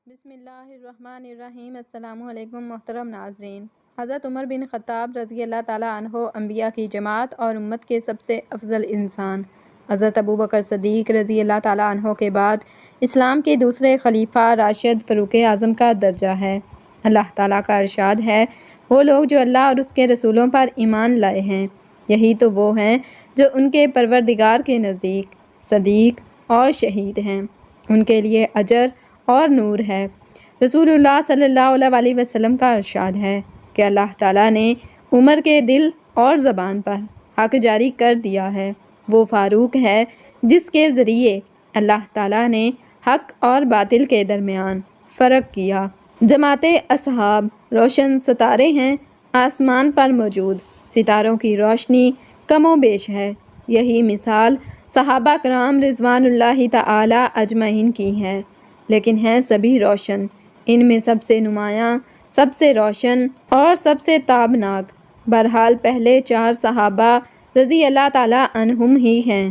بسم اللہ الرحمن الرحیم۔ السلام علیکم محترم ناظرین۔ حضرت عمر بن خطاب رضی اللہ تعالیٰ عنہ انبیاء کی جماعت اور امت کے سب سے افضل انسان، حضرت ابوبکر صدیق رضی اللہ تعالیٰ عنہ کے بعد اسلام کے دوسرے خلیفہ راشد فاروق اعظم کا درجہ ہے۔ اللہ تعالیٰ کا ارشاد ہے، وہ لوگ جو اللہ اور اس کے رسولوں پر ایمان لائے ہیں، یہی تو وہ ہیں جو ان کے پروردگار کے نزدیک صدیق اور شہید ہیں، ان کے لیے اجر اور نور ہے۔ رسول اللہ صلی اللہ علیہ وسلم کا ارشاد ہے کہ اللہ تعالیٰ نے عمر کے دل اور زبان پر حق جاری کر دیا ہے۔ وہ فاروق ہے جس کے ذریعے اللہ تعالیٰ نے حق اور باطل کے درمیان فرق کیا۔ جماعت اصحاب روشن ستارے ہیں، آسمان پر موجود ستاروں کی روشنی کم و بیش ہے۔ یہی مثال صحابہ کرام رضوان اللہ تعالی اجمعین کی ہے، لیکن ہیں سبھی روشن۔ ان میں سب سے نمایاں، سب سے روشن اور سب سے تابناک بہرحال پہلے چار صحابہ رضی اللہ تعالیٰ عنہم ہی ہیں۔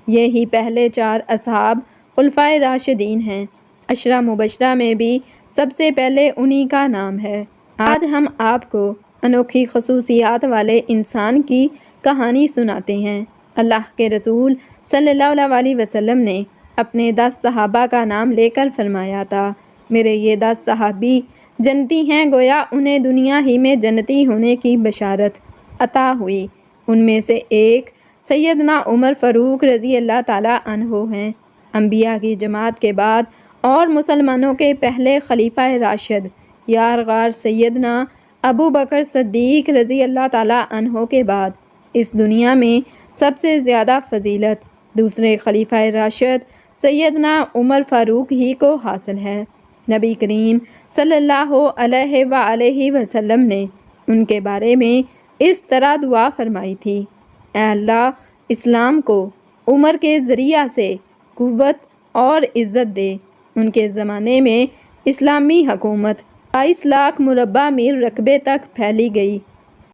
یہی پہلے چار اصحاب خلفائے راشدین ہیں۔ عشرہ مبشرہ میں بھی سب سے پہلے انہی کا نام ہے۔ آج ہم آپ کو انوکھی خصوصیات والے انسان کی کہانی سناتے ہیں۔ اللہ کے رسول صلی اللہ علیہ وسلم نے اپنے 10 صحابہ کا نام لے کر فرمایا تھا، میرے یہ 10 صحابی جنتی ہیں، گویا انہیں دنیا ہی میں جنتی ہونے کی بشارت عطا ہوئی۔ ان میں سے ایک سیدنا عمر فاروق رضی اللہ تعالیٰ عنہ ہیں۔ انبیاء کی جماعت کے بعد اور مسلمانوں کے پہلے خلیفہ راشد یارغار سیدنا ابوبکر صدیق رضی اللہ تعالیٰ عنہ کے بعد اس دنیا میں سب سے زیادہ فضیلت دوسرے خلیفہ راشد سیدنا عمر فاروق ہی کو حاصل ہے۔ نبی کریم صلی اللہ علیہ وآلہ وسلم نے ان کے بارے میں اس طرح دعا فرمائی تھی، اے اللہ اسلام کو عمر کے ذریعہ سے قوت اور عزت دے۔ ان کے زمانے میں اسلامی حکومت 22 لاکھ مربع میل رقبے تک پھیلی گئی۔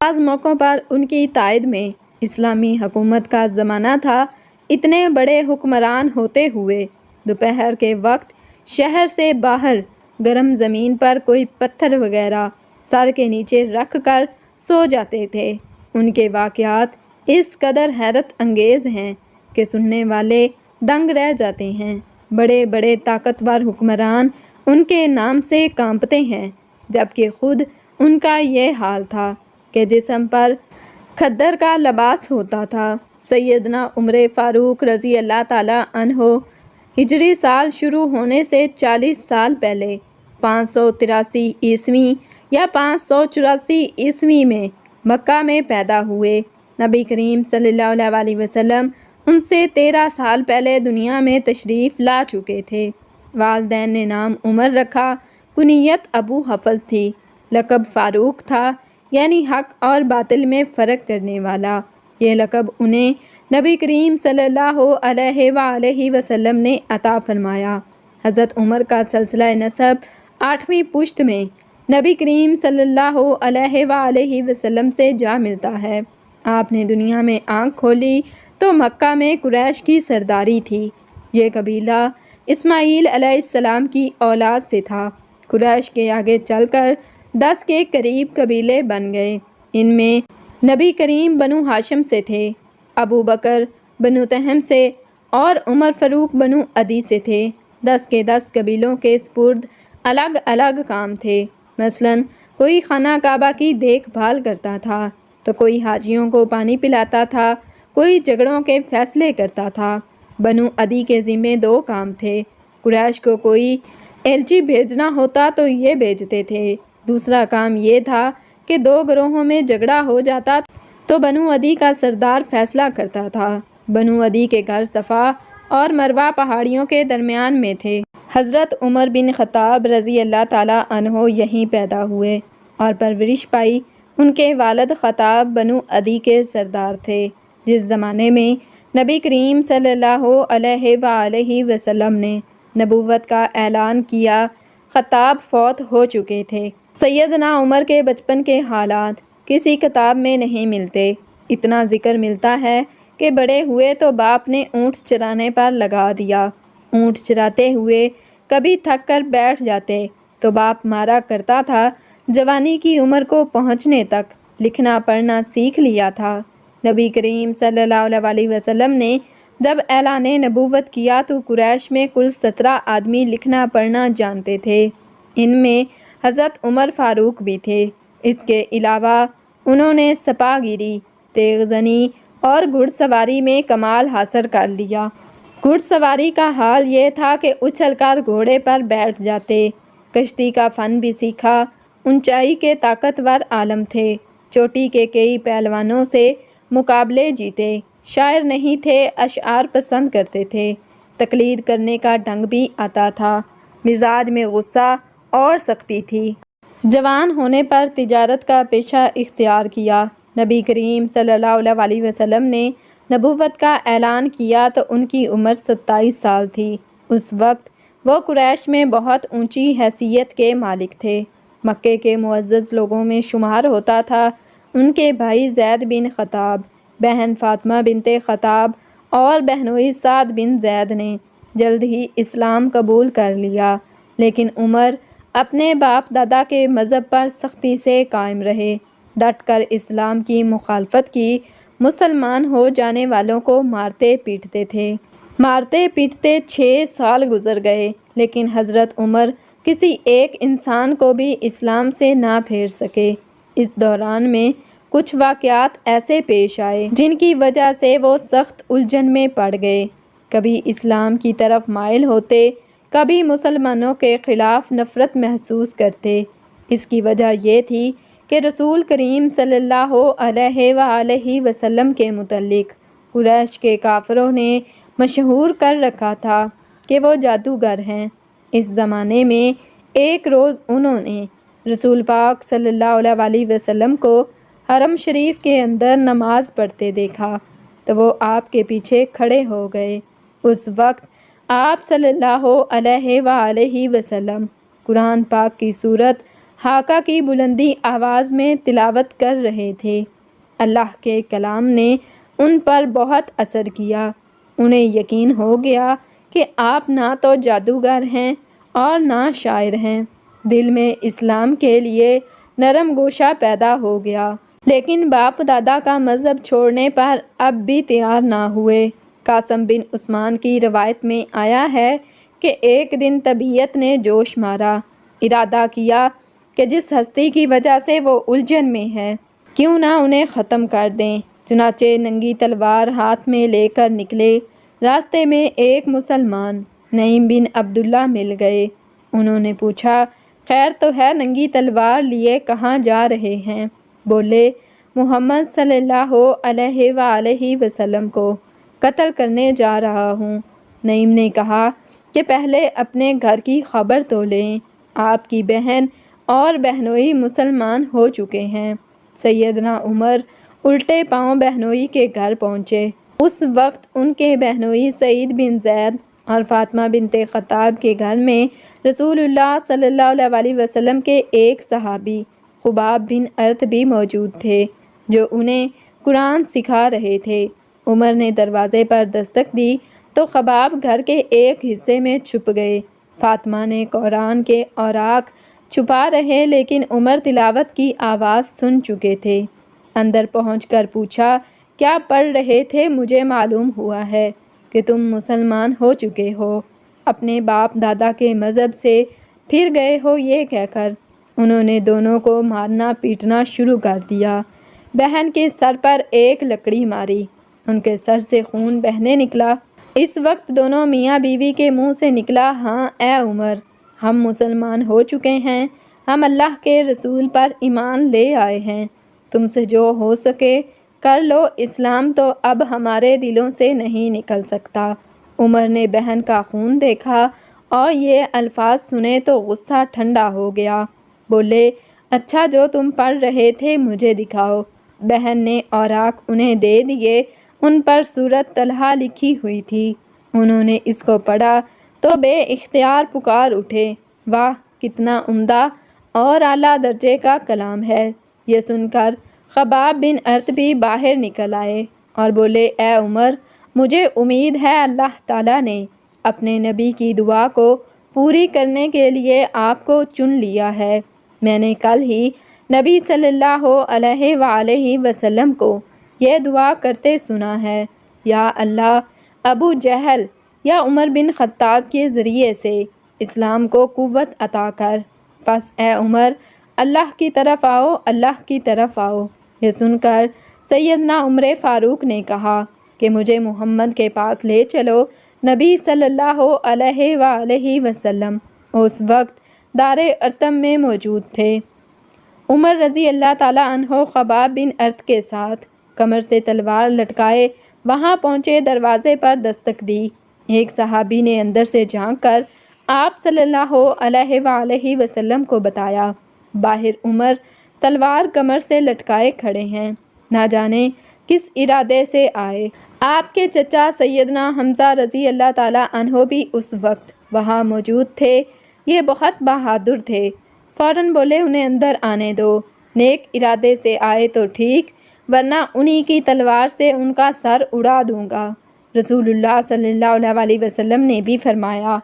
بعض موقعوں پر ان کی تائید میں اسلامی حکومت کا زمانہ تھا۔ اتنے بڑے حکمران ہوتے ہوئے دوپہر کے وقت شہر سے باہر گرم زمین پر کوئی پتھر وغیرہ سر کے نیچے رکھ کر سو جاتے تھے۔ ان کے واقعات اس قدر حیرت انگیز ہیں کہ سننے والے دنگ رہ جاتے ہیں۔ بڑے بڑے طاقتور حکمران ان کے نام سے کانپتے ہیں، جبکہ خود ان کا یہ حال تھا کہ جسم پر کھدر کا لباس ہوتا تھا۔ سیدنا عمر فاروق رضی اللہ تعالیٰ عنہ ہجری سال شروع ہونے سے 40 سال پہلے 583 عیسوی یا 584 عیسوی میں مکہ میں پیدا ہوئے۔ نبی کریم صلی اللہ علیہ وسلم ان سے 13 سال پہلے دنیا میں تشریف لا چکے تھے۔ والدین نے نام عمر رکھا، کنیت ابو حفص تھی، لقب فاروق تھا، یعنی حق اور باطل میں فرق کرنے والا۔ یہ لقب انہیں نبی کریم صلی اللہ علیہ وآلہ وسلم نے عطا فرمایا۔ حضرت عمر کا سلسلہ نسب 8ویں پشت میں نبی کریم صلی اللہ علیہ وآلہ وسلم سے جا ملتا ہے۔ آپ نے دنیا میں آنکھ کھولی تو مکہ میں قریش کی سرداری تھی۔ یہ قبیلہ اسماعیل علیہ السلام کی اولاد سے تھا۔ قریش کے آگے چل کر 10 کے قریب قبیلے بن گئے۔ ان میں نبی کریم بنو ہاشم سے تھے، ابو بکر بنو تہم سے اور عمر فاروق بنو عدی سے تھے۔ 10 کے 10 قبیلوں کے سپرد الگ الگ کام تھے۔ مثلاً کوئی خانہ کعبہ کی دیکھ بھال کرتا تھا تو کوئی حاجیوں کو پانی پلاتا تھا، کوئی جھگڑوں کے فیصلے کرتا تھا۔ بنو عدی کے ذمے 2 کام تھے۔ قریش کو کوئی ایلچی بھیجنا ہوتا تو یہ بھیجتے تھے۔ دوسرا کام یہ تھا کہ 2 گروہوں میں جھگڑا ہو جاتا تو بنو عدی کا سردار فیصلہ کرتا تھا۔ بنو عدی کے گھر صفا اور مروہ پہاڑیوں کے درمیان میں تھے۔ حضرت عمر بن خطاب رضی اللہ تعالیٰ عنہ یہیں پیدا ہوئے اور پرورش پائی۔ ان کے والد خطاب بنو عدی کے سردار تھے۔ جس زمانے میں نبی کریم صلی اللہ علیہ وآلہ وسلم نے نبوت کا اعلان کیا، خطاب فوت ہو چکے تھے۔ سیدنا عمر کے بچپن کے حالات کسی کتاب میں نہیں ملتے۔ اتنا ذکر ملتا ہے کہ بڑے ہوئے تو باپ نے اونٹ چرانے پر لگا دیا۔ اونٹ چراتے ہوئے کبھی تھک کر بیٹھ جاتے تو باپ مارا کرتا تھا۔ جوانی کی عمر کو پہنچنے تک لکھنا پڑھنا سیکھ لیا تھا۔ نبی کریم صلی اللہ علیہ وسلم نے جب اعلان نبوت کیا تو قریش میں کل 17 آدمی لکھنا پڑھنا جانتے تھے۔ ان میں حضرت عمر فاروق بھی تھے۔ اس کے علاوہ انہوں نے سپاہ گیری، تیغ زنی اور گھڑ سواری میں کمال حاصل کر لیا۔ گھڑ سواری کا حال یہ تھا کہ اچھل کر گھوڑے پر بیٹھ جاتے۔ کشتی کا فن بھی سیکھا۔ اونچائی کے طاقتور عالم تھے۔ چوٹی کے کئی پہلوانوں سے مقابلے جیتے۔ شاعر نہیں تھے، اشعار پسند کرتے تھے۔ تقلید کرنے کا ڈھنگ بھی آتا تھا۔ مزاج میں غصہ اور سختی تھی۔ جوان ہونے پر تجارت کا پیشہ اختیار کیا۔ نبی کریم صلی اللہ علیہ وسلم نے نبوت کا اعلان کیا تو ان کی عمر 27 سال تھی۔ اس وقت وہ قریش میں بہت اونچی حیثیت کے مالک تھے۔ مکے کے معزز لوگوں میں شمار ہوتا تھا۔ ان کے بھائی زید بن خطاب، بہن فاطمہ بنت خطاب اور بہنوئی سعد بن زید نے جلد ہی اسلام قبول کر لیا، لیکن عمر اپنے باپ دادا کے مذہب پر سختی سے قائم رہے، ڈٹ کر اسلام کی مخالفت کی۔ مسلمان ہو جانے والوں کو مارتے پیٹتے تھے۔ مارتے پیٹتے 6 سال گزر گئے، لیکن حضرت عمر کسی ایک انسان کو بھی اسلام سے نہ پھیر سکے۔ اس دوران میں کچھ واقعات ایسے پیش آئے جن کی وجہ سے وہ سخت الجھن میں پڑ گئے۔ کبھی اسلام کی طرف مائل ہوتے، کبھی مسلمانوں کے خلاف نفرت محسوس کرتے۔ اس کی وجہ یہ تھی کہ رسول کریم صلی اللہ علیہ وآلہ وسلم کے متعلق قریش کے کافروں نے مشہور کر رکھا تھا کہ وہ جادوگر ہیں۔ اس زمانے میں ایک روز انہوں نے رسول پاک صلی اللہ علیہ وسلم کو حرم شریف کے اندر نماز پڑھتے دیکھا تو وہ آپ کے پیچھے کھڑے ہو گئے۔ اس وقت آپ صلی اللہ علیہ وآلہ وسلم قرآن پاک کی سورت حاقہ کی بلندی آواز میں تلاوت کر رہے تھے۔ اللہ کے کلام نے ان پر بہت اثر کیا۔ انہیں یقین ہو گیا کہ آپ نہ تو جادوگر ہیں اور نہ شاعر ہیں۔ دل میں اسلام کے لیے نرم گوشہ پیدا ہو گیا، لیکن باپ دادا کا مذہب چھوڑنے پر اب بھی تیار نہ ہوئے۔ قاسم بن عثمان کی روایت میں آیا ہے کہ ایک دن طبیعت نے جوش مارا، ارادہ کیا کہ جس ہستی کی وجہ سے وہ الجھن میں ہے کیوں نہ انہیں ختم کر دیں۔ چنانچہ ننگی تلوار ہاتھ میں لے کر نکلے۔ راستے میں ایک مسلمان نعیم بن عبداللہ مل گئے۔ انہوں نے پوچھا، خیر تو ہے، ننگی تلوار لیے کہاں جا رہے ہیں؟ بولے، محمد صلی اللہ علیہ وآلہ وسلم کو قتل کرنے جا رہا ہوں۔ نعیم نے کہا کہ پہلے اپنے گھر کی خبر تو لیں، آپ کی بہن اور بہنوئی مسلمان ہو چکے ہیں۔ سیدنا عمر الٹے پاؤں بہنوئی کے گھر پہنچے۔ اس وقت ان کے بہنوئی سعید بن زید اور فاطمہ بنت خطاب کے گھر میں رسول اللہ صلی اللہ علیہ وسلم کے ایک صحابی خباب بن ارت بھی موجود تھے، جو انہیں قرآن سکھا رہے تھے۔ عمر نے دروازے پر دستک دی تو خباب گھر کے ایک حصے میں چھپ گئے۔ فاطمہ نے قرآن کے اوراق چھپا رہے، لیکن عمر تلاوت کی آواز سن چکے تھے۔ اندر پہنچ کر پوچھا، کیا پڑھ رہے تھے؟ مجھے معلوم ہوا ہے کہ تم مسلمان ہو چکے ہو، اپنے باپ دادا کے مذہب سے پھر گئے ہو، یہ کہہ کر انہوں نے دونوں کو مارنا پیٹنا شروع کر دیا۔ بہن کے سر پر ایک لکڑی ماری، ان کے سر سے خون بہنے نکلا۔ اس وقت دونوں میاں بیوی کے منہ سے نکلا، ہاں اے عمر، ہم مسلمان ہو چکے ہیں، ہم اللہ کے رسول پر ایمان لے آئے ہیں، تم سے جو ہو سکے کر لو، اسلام تو اب ہمارے دلوں سے نہیں نکل سکتا۔ عمر نے بہن کا خون دیکھا اور یہ الفاظ سنے تو غصہ ٹھنڈا ہو گیا۔ بولے، اچھا جو تم پڑھ رہے تھے مجھے دکھاؤ۔ بہن نے اوراق انہیں دے دیے، ان پر سورۃ طلحہ لکھی ہوئی تھی۔ انہوں نے اس کو پڑھا تو بے اختیار پکار اٹھے، واہ کتنا عمدہ اور اعلیٰ درجے کا کلام ہے۔ یہ سن کر خباب بن ارت بھی باہر نکل آئے اور بولے، اے عمر، مجھے امید ہے اللہ تعالیٰ نے اپنے نبی کی دعا کو پوری کرنے کے لیے آپ کو چن لیا ہے۔ میں نے کل ہی نبی صلی اللہ علیہ وآلہ وسلم کو یہ دعا کرتے سنا ہے، یا اللہ ابو جہل یا عمر بن خطاب کے ذریعے سے اسلام کو قوت عطا کر۔ پس اے عمر، اللہ کی طرف آؤ، اللہ کی طرف آؤ۔ یہ سن کر سیدنا عمر فاروق نے کہا کہ مجھے محمد کے پاس لے چلو۔ نبی صلی اللہ علیہ وآلہ وسلم اس وقت دار ارقم میں موجود تھے۔ عمر رضی اللہ تعالیٰ عنہ خباب بن ارت کے ساتھ کمر سے تلوار لٹکائے وہاں پہنچے، دروازے پر دستک دی۔ ایک صحابی نے اندر سے جھانک کر آپ صلی اللہ علیہ وآلہ وسلم کو بتایا، باہر عمر تلوار کمر سے لٹکائے کھڑے ہیں، نہ جانے کس ارادے سے آئے۔ آپ کے چچا سیدنا حمزہ رضی اللہ تعالیٰ عنہ بھی اس وقت وہاں موجود تھے۔ یہ بہت بہادر تھے، فوراً بولے انہیں اندر آنے دو، نیک ارادے سے آئے تو ٹھیک، ورنہ انہی کی تلوار سے ان کا سر اڑا دوں گا۔ رسول اللہ صلی اللہ علیہ وسلم نے بھی فرمایا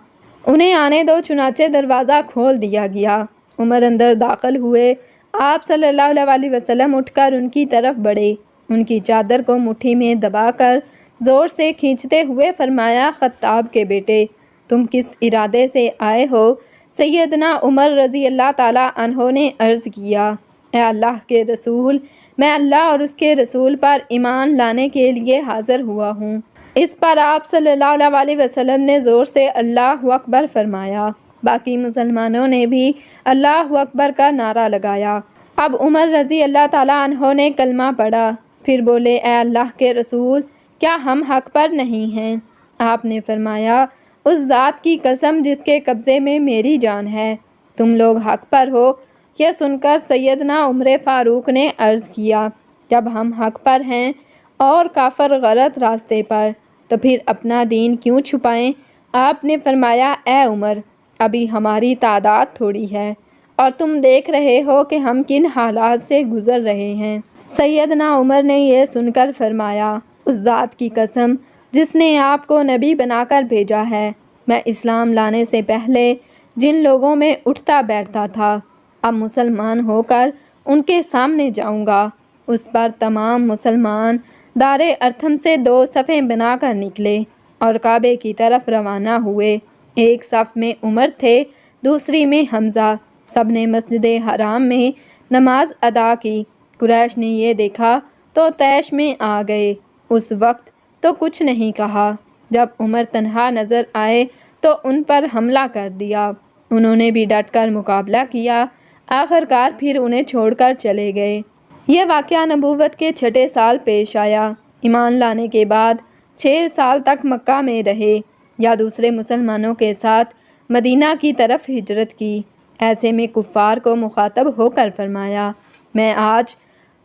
انہیں آنے دو، چنانچہ دروازہ کھول دیا گیا۔ عمر اندر داخل ہوئے۔ آپ صلی اللہ علیہ وسلم اٹھ کر ان کی طرف بڑھے، ان کی چادر کو مٹھی میں دبا کر زور سے کھینچتے ہوئے فرمایا، خطاب کے بیٹے، تم کس ارادے سے آئے ہو؟ سیدنا عمر رضی اللہ تعالیٰ عنہ نے عرض کیا، اے اللہ کے رسول، میں اللہ اور اس کے رسول پر ایمان لانے کے لیے حاضر ہوا ہوں۔ اس پر آپ صلی اللہ علیہ وسلم نے زور سے اللہ اکبر فرمایا۔ باقی مسلمانوں نے بھی اللہ اکبر کا نعرہ لگایا۔ اب عمر رضی اللہ تعالیٰ عنہ نے کلمہ پڑھا، پھر بولے، اے اللہ کے رسول، کیا ہم حق پر نہیں ہیں؟ آپ نے فرمایا، اس ذات کی قسم جس کے قبضے میں میری جان ہے، تم لوگ حق پر ہو۔ یہ سن کر سیدنا عمر فاروق نے عرض کیا، جب ہم حق پر ہیں اور کافر غلط راستے پر، تو پھر اپنا دین کیوں چھپائیں؟ آپ نے فرمایا، اے عمر، ابھی ہماری تعداد تھوڑی ہے اور تم دیکھ رہے ہو کہ ہم کن حالات سے گزر رہے ہیں۔ سیدنا عمر نے یہ سن کر فرمایا، اس ذات کی قسم جس نے آپ کو نبی بنا کر بھیجا ہے، میں اسلام لانے سے پہلے جن لوگوں میں اٹھتا بیٹھتا تھا، اب مسلمان ہو کر ان کے سامنے جاؤں گا۔ اس پر تمام مسلمان دار ارقم سے 2 صفیں بنا کر نکلے اور کعبے کی طرف روانہ ہوئے۔ ایک صف میں عمر تھے، دوسری میں حمزہ۔ سب نے مسجد حرام میں نماز ادا کی۔ قریش نے یہ دیکھا تو طیش میں آ گئے۔ اس وقت تو کچھ نہیں کہا۔ جب عمر تنہا نظر آئے تو ان پر حملہ کر دیا۔ انہوں نے بھی ڈٹ کر مقابلہ کیا، آخرکار پھر انہیں چھوڑ کر چلے گئے۔ یہ واقعہ نبوت کے 6 سال پیش آیا۔ ایمان لانے کے بعد 6 سال تک مکہ میں رہے یا دوسرے مسلمانوں کے ساتھ مدینہ کی طرف ہجرت کی۔ ایسے میں کفار کو مخاطب ہو کر فرمایا، میں آج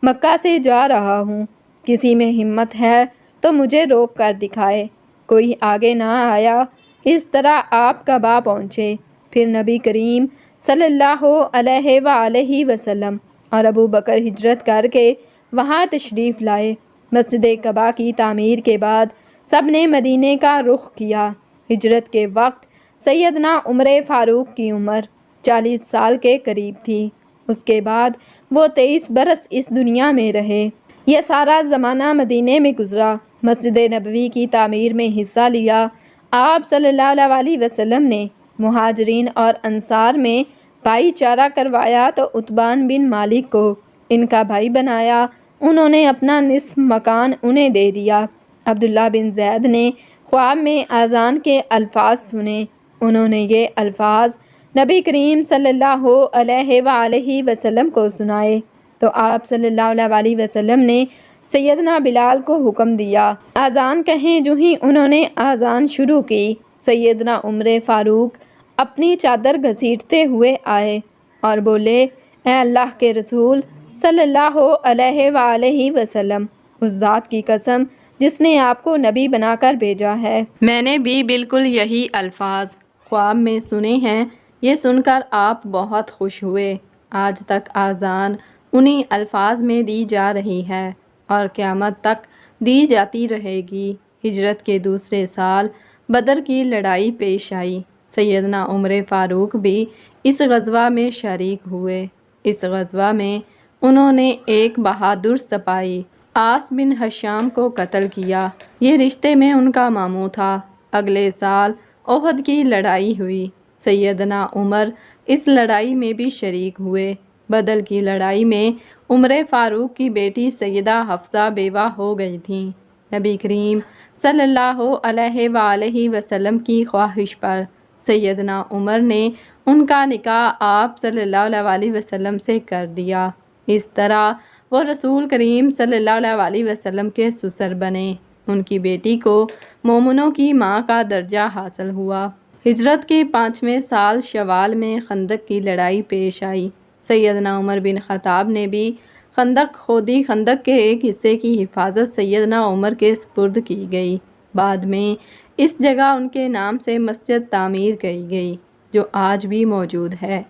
مکہ سے جا رہا ہوں، کسی میں ہمت ہے تو مجھے روک کر دکھائے۔ کوئی آگے نہ آیا۔ اس طرح آپ کعبہ پہنچے۔ پھر نبی کریم صلی اللہ علیہ وآلہ وسلم اور ابو بکر ہجرت کر کے وہاں تشریف لائے۔ مسجد کعبہ کی تعمیر کے بعد سب نے مدینے کا رخ کیا۔ ہجرت کے وقت سیدنا عمر فاروق کی عمر 40 سال کے قریب تھی۔ اس کے بعد وہ 23 برس اس دنیا میں رہے۔ یہ سارا زمانہ مدینے میں گزرا۔ مسجد نبوی کی تعمیر میں حصہ لیا۔ آپ صلی اللہ علیہ وسلم نے مہاجرین اور انصار میں بھائی چارہ کروایا تو عتبان بن مالک کو ان کا بھائی بنایا۔ انہوں نے اپنا نصف مکان انہیں دے دیا۔ عبداللہ بن زید نے خواب میں اذان کے الفاظ سنے۔ انہوں نے یہ الفاظ نبی کریم صلی اللہ علیہ وآلہ وسلم کو سنائے تو آپ صلی اللہ علیہ وسلم نے سیدنا بلال کو حکم دیا، اذان کہیں۔ جو ہی انہوں نے اذان شروع کی، سیدنا عمر فاروق اپنی چادر گھسیٹتے ہوئے آئے اور بولے، اے اللہ کے رسول صلی اللہ علیہ وآلہ وسلم، اس ذات کی قسم جس نے آپ کو نبی بنا کر بھیجا ہے، میں نے بھی بالکل یہی الفاظ خواب میں سنے ہیں۔ یہ سن کر آپ بہت خوش ہوئے۔ آج تک اذان انہی الفاظ میں دی جا رہی ہے اور قیامت تک دی جاتی رہے گی۔ ہجرت کے دوسرے سال بدر کی لڑائی پیش آئی۔ سیدنا عمر فاروق بھی اس غزوہ میں شریک ہوئے۔ اس غزوہ میں انہوں نے ایک بہادر سپاہی عاص بن ہشام کو قتل کیا۔ یہ رشتے میں ان کا ماموں تھا۔ اگلے سال احد کی لڑائی ہوئی۔ سیدنا عمر اس لڑائی میں بھی شریک ہوئے۔ بدر کی لڑائی میں عمر فاروق کی بیٹی سیدہ حفصہ بیوہ ہو گئی تھیں۔ نبی کریم صلی اللہ علیہ وآلہ وسلم کی خواہش پر سیدنا عمر نے ان کا نکاح آپ صلی اللہ علیہ وسلم سے کر دیا۔ اس طرح وہ رسول کریم صلی اللہ علیہ وسلم کے سسر بنے۔ ان کی بیٹی کو مومنوں کی ماں کا درجہ حاصل ہوا۔ ہجرت کے 5ویں سال شوال میں خندق کی لڑائی پیش آئی۔ سیدنا عمر بن خطاب نے بھی خندق کھودی۔ خندق کے ایک حصے کی حفاظت سیدنا عمر کے سپرد کی گئی۔ بعد میں اس جگہ ان کے نام سے مسجد تعمیر کی گئی جو آج بھی موجود ہے۔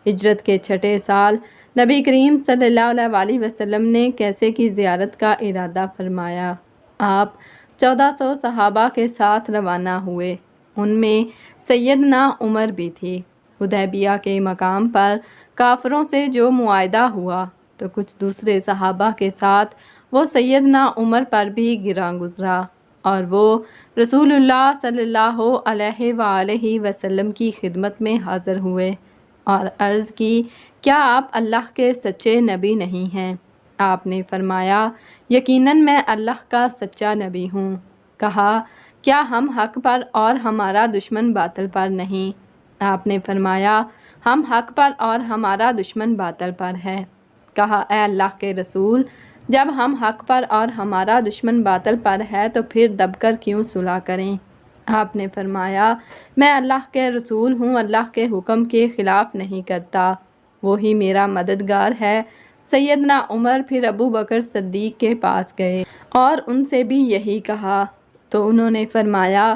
ہجرت کے 6 سال نبی کریم صلی اللہ علیہ وسلم نے کیسے کی زیارت کا ارادہ فرمایا۔ آپ 1400 صحابہ کے ساتھ روانہ ہوئے۔ ان میں سیدنا عمر بھی تھی۔ حدیبیہ کے مقام پر کافروں سے جو معاہدہ ہوا تو کچھ دوسرے صحابہ کے ساتھ وہ سیدنا عمر پر بھی گراں گزرا اور وہ رسول اللہ صلی اللہ علیہ وآلہ وسلم کی خدمت میں حاضر ہوئے اور عرض کی، کیا آپ اللہ کے سچے نبی نہیں ہیں؟ آپ نے فرمایا، یقیناً میں اللہ کا سچا نبی ہوں۔ کہا، کیا ہم حق پر اور ہمارا دشمن باطل پر نہیں؟ آپ نے فرمایا، ہم حق پر اور ہمارا دشمن باطل پر ہے۔ کہا، اے اللہ کے رسول، جب ہم حق پر اور ہمارا دشمن باطل پر ہے تو پھر دب کر کیوں صلح کریں؟ آپ نے فرمایا، میں اللہ کے رسول ہوں، اللہ کے حکم کے خلاف نہیں کرتا، وہی میرا مددگار ہے۔ سیدنا عمر پھر ابو بکر صدیق کے پاس گئے اور ان سے بھی یہی کہا تو انہوں نے فرمایا،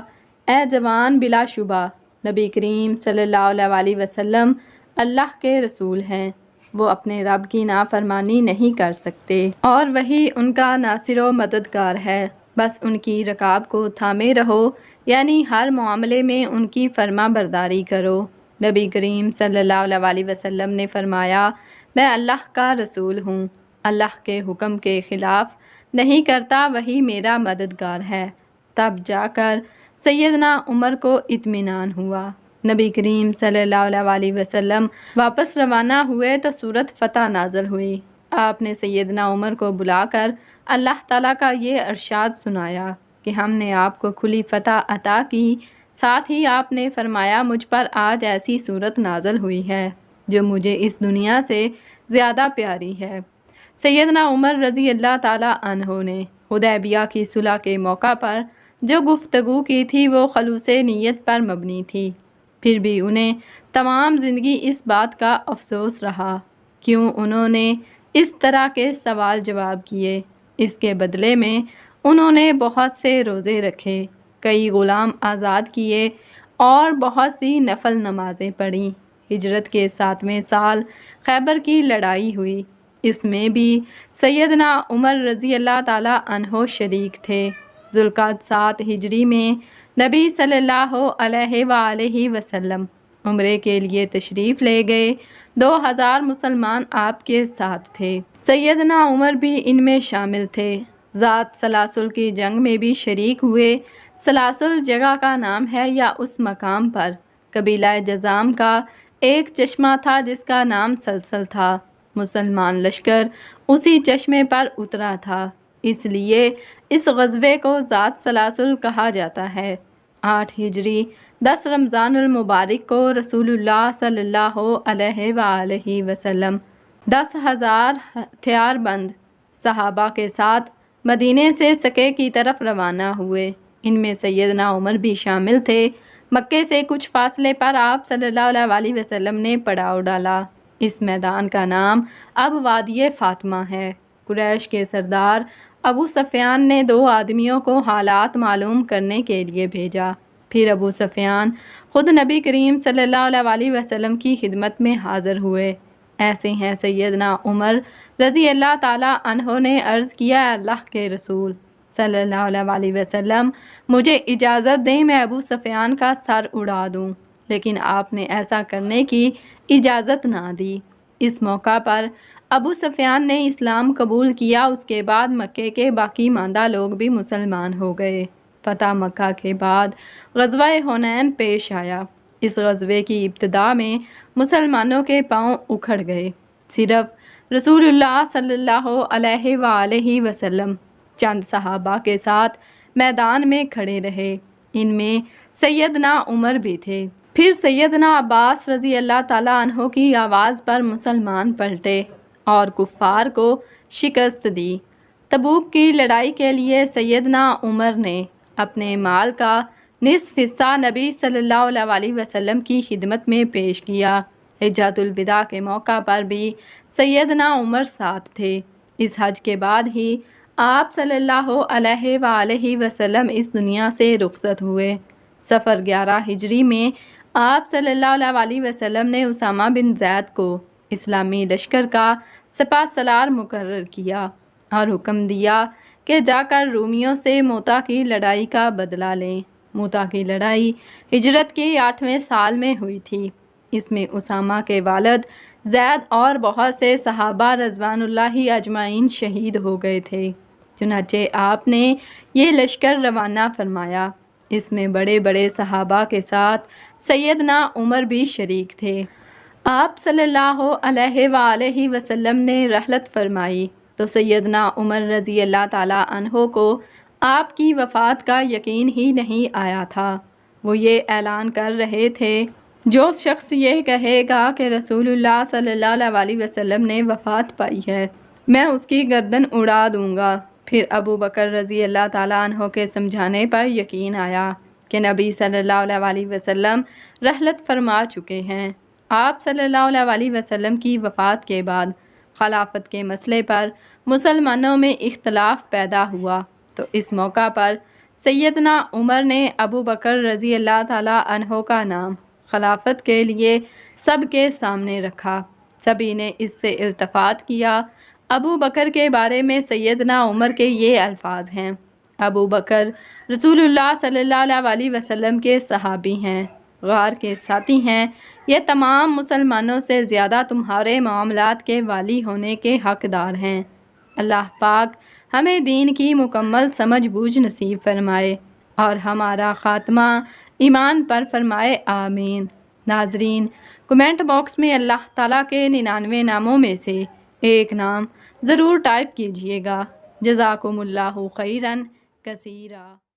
اے جوان، بلا شبہ نبی کریم صلی اللہ علیہ وسلم اللہ کے رسول ہیں، وہ اپنے رب کی نافرمانی نہیں کر سکتے اور وہی ان کا ناصر و مددگار ہے، بس ان کی رکاب کو تھامے رہو، یعنی ہر معاملے میں ان کی فرما برداری کرو۔ نبی کریم صلی اللہ علیہ وسلم نے فرمایا، میں اللہ کا رسول ہوں، اللہ کے حکم کے خلاف نہیں کرتا، وہی میرا مددگار ہے۔ تب جا کر سیدنا عمر کو اطمینان ہوا۔ نبی کریم صلی اللہ علیہ وسلم واپس روانہ ہوئے تو سورۃ فتح نازل ہوئی۔ آپ نے سیدنا عمر کو بلا کر اللہ تعالیٰ کا یہ ارشاد سنایا کہ ہم نے آپ کو کھلی فتح عطا کی، ساتھ ہی آپ نے فرمایا، مجھ پر آج ایسی صورت نازل ہوئی ہے جو مجھے اس دنیا سے زیادہ پیاری ہے۔ سیدنا عمر رضی اللہ تعالیٰ عنہ نے حدیبیہ کی صلح کے موقع پر جو گفتگو کی تھی وہ خلوص نیت پر مبنی تھی، پھر بھی انہیں تمام زندگی اس بات کا افسوس رہا کیوں انہوں نے اس طرح کے سوال جواب کیے۔ اس کے بدلے میں انہوں نے بہت سے روزے رکھے، کئی غلام آزاد کیے اور بہت سی نفل نمازیں پڑھیں۔ ہجرت کے 7ویں سال خیبر کی لڑائی ہوئی۔ اس میں بھی سیدنا عمر رضی اللہ تعالیٰ عنہ شریک تھے۔ ذوالقعدہ 7 ہجری میں نبی صلی اللہ علیہ وآلہ وسلم عمرے کے لیے تشریف لے گئے۔ 2000 مسلمان آپ کے ساتھ تھے۔ سیدنا عمر بھی ان میں شامل تھے۔ ذات سلاسل کی جنگ میں بھی شریک ہوئے۔ سلاسل جگہ کا نام ہے یا اس مقام پر قبیلہ جذام کا ایک چشمہ تھا جس کا نام سلسل تھا۔ مسلمان لشکر اسی چشمے پر اترا تھا، اس لیے اس غزوے کو ذات سلاسل کہا جاتا ہے۔ 8 ہجری 10 رمضان المبارک کو رسول اللہ صلی اللہ علیہ وآلہ وسلم 10,000 ہتھیار بند صحابہ کے ساتھ مدینے سے سکے کی طرف روانہ ہوئے۔ ان میں سیدنا عمر بھی شامل تھے۔ مکے سے کچھ فاصلے پر آپ صلی اللہ علیہ وسلم نے پڑاؤ ڈالا۔ اس میدان کا نام اب وادی فاطمہ ہے۔ قریش کے سردار ابو سفیان نے 2 آدمیوں کو حالات معلوم کرنے کے لیے بھیجا۔ پھر ابو سفیان خود نبی کریم صلی اللہ علیہ وسلم کی خدمت میں حاضر ہوئے۔ ایسے ہیں سیدنا عمر رضی اللہ تعالیٰ عنہ نے عرض کیا، اللہ کے رسول صلی اللہ علیہ وسلم، مجھے اجازت دیں میں ابو سفیان کا سر اڑا دوں۔ لیکن آپ نے ایسا کرنے کی اجازت نہ دی۔ اس موقع پر ابو سفیان نے اسلام قبول کیا۔ اس کے بعد مکے کے باقی ماندہ لوگ بھی مسلمان ہو گئے۔ فتح مکہ کے بعد غزوہ حنین پیش آیا۔ اس غزوے کی ابتدا میں مسلمانوں کے پاؤں اکھڑ گئے۔ صرف رسول اللہ صلی اللہ علیہ وآلہ وسلم چند صحابہ کے ساتھ میدان میں کھڑے رہے۔ ان میں سیدنا عمر بھی تھے۔ پھر سیدنا عباس رضی اللہ تعالیٰ عنہ کی آواز پر مسلمان پلٹے اور کفار کو شکست دی۔ تبوک کی لڑائی کے لیے سیدنا عمر نے اپنے مال کا نصف حصہ نبی صلی اللہ علیہ وسلم کی خدمت میں پیش کیا۔ حجۃ الوداع کے موقع پر بھی سیدنا عمر ساتھ تھے۔ اس حج کے بعد ہی آپ صلی اللہ علیہ وآلہ وسلم اس دنیا سے رخصت ہوئے۔ صفر 11 ہجری میں آپ صلی اللہ علیہ وسلم نے اسامہ بن زید کو اسلامی لشکر کا سپہ سالار مقرر کیا اور حکم دیا کہ جا کر رومیوں سے موتا کی لڑائی کا بدلہ لیں۔ موتا کی لڑائی ہجرت کے 8ویں سال میں ہوئی تھی۔ اس میں اسامہ کے والد زید اور بہت سے صحابہ رضوان اللہ اجمعین شہید ہو گئے تھے۔ چنانچہ آپ نے یہ لشکر روانہ فرمایا۔ اس میں بڑے بڑے صحابہ کے ساتھ سیدنا عمر بھی شریک تھے۔ آپ صلی اللہ علیہ وآلہ وسلم نے رحلت فرمائی تو سیدنا عمر رضی اللہ تعالیٰ عنہ کو آپ کی وفات کا یقین ہی نہیں آیا تھا۔ وہ یہ اعلان کر رہے تھے، جو شخص یہ کہے گا کہ رسول اللہ صلی اللہ علیہ وسلم نے وفات پائی ہے، میں اس کی گردن اڑا دوں گا۔ پھر ابو بکر رضی اللہ تعالیٰ عنہ کے سمجھانے پر یقین آیا کہ نبی صلی اللہ علیہ وسلم رحلت فرما چکے ہیں۔ آپ صلی اللہ علیہ وسلم کی وفات کے بعد خلافت کے مسئلے پر مسلمانوں میں اختلاف پیدا ہوا، تو اس موقع پر سیدنا عمر نے ابو بکر رضی اللہ تعالیٰ عنہ کا نام خلافت کے لیے سب کے سامنے رکھا۔ سبھی نے اس سے التفات کیا۔ ابو بکر کے بارے میں سیدنا عمر کے یہ الفاظ ہیں: ابو بکر رسول اللہ صلی اللہ علیہ وسلم کے صحابی ہیں، غار کے ساتھی ہیں، یہ تمام مسلمانوں سے زیادہ تمہارے معاملات کے والی ہونے کے حقدار ہیں۔ اللہ پاک ہمیں دین کی مکمل سمجھ بوجھ نصیب فرمائے اور ہمارا خاتمہ ایمان پر فرمائے، آمین۔ ناظرین، کمنٹ باکس میں اللہ تعالیٰ کے 99 ناموں میں سے ایک نام ضرور ٹائپ کیجیے گا۔ جزاکم اللہ خیراً کثیرا۔